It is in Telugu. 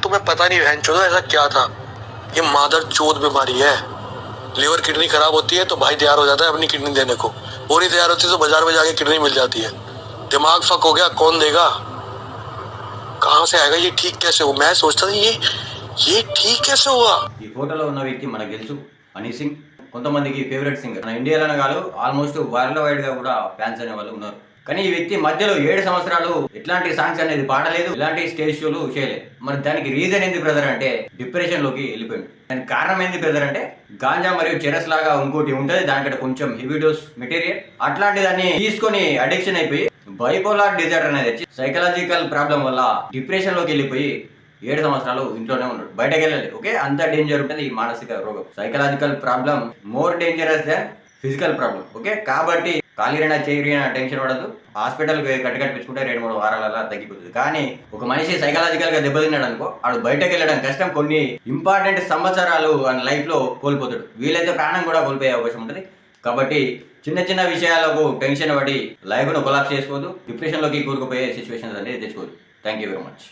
तुम्हें पता नहीं बहन चोदो ऐसा क्या था। ये मादर चोद बीमारी है। लीवर किडनी खराब होती है तो भाई तैयार हो जाता है अपनी किडनी देने को, वो नहीं तैयार होती तो बाजार में जाके किडनी मिल जाती है। दिमाग फक हो गया, कौन देगा, कहाँ से आएगा, ये ठीक कैसे हो। मैं सोचता था ये ठीक कैसे हुआ। ఈ ఫోటోలో ఉన్న వ్యక్తి మనకు తెలుసు హనీ సింగ్, కొంతమందికి ఫేవరెట్ సింగర్. మన ఇండియాలోనే కాదు ఆల్మోస్ట్ వరల్డ్ వైడ్ గా కూడా ఫ్యాన్స్ అనే వాళ్ళు ఉన్నారు. కానీ ఈ వ్యక్తి మధ్యలో 7 సంవత్సరాలు ఎట్లాంటి సాంగ్స్ అనేది పాడలేదు, ఎలాంటి స్టేజ్ షోలు చేయలేదు. మరి దానికి రీజన్ ఏంది బ్రదర్ అంటే డిప్రెషన్ లోకి వెళ్ళిపోయాడు. దానికి కారణం ఏంది బ్రదర్ అంటే గాంజా మరియు చెరస్ లాగా ఇంకోటి ఉంటుంది, దానికంటే కొంచెం హెవీ డోస్ మెటీరియల్ అట్లాంటి దాన్ని తీసుకొని అడిక్షన్ అయిపోయి బైపోలార్ డిజార్డర్ అనేది వచ్చి సైకలాజికల్ ప్రాబ్లం వల్ల డిప్రెషన్ లోకి వెళ్ళిపోయి 7 సంవత్సరాలు ఇంట్లోనే ఉన్నాడు, బయటకు వెళ్ళాలి. ఓకే, అంత డేంజర్ ఉంటుంది ఈ మానసిక రోగం. Psychological problem more dangerous than physical problem. Okay, కాబట్టి కాలిరైనా చేయరైనా టెన్షన్ పడదు, హాస్పిటల్ కట్టించుకుంటే 2-3 వారాలలో తగ్గిపోతుంది. కానీ ఒక మనిషి సైకలాజికల్ గా దెబ్బతిన్నాడు అనుకో, ఆడు బయటకు వెళ్ళడం కష్టం, కొన్ని ఇంపార్టెంట్ సంవత్సరాలు ఆయన లైఫ్ లో కోల్పోతాడు, వీలైతే ప్రాణం కూడా కోల్పోయే అవకాశం ఉంటుంది. కాబట్టి చిన్న చిన్న విషయాలకు టెన్షన్ పడి లైఫ్ ను కొలాప్స్ చేసుకోవద్దు, డిప్రెషన్ లోకి కూరుకుపోయే సిచ్యువేషన్స్ అనేది తెచ్చుకోవద్దు. Thank you very much.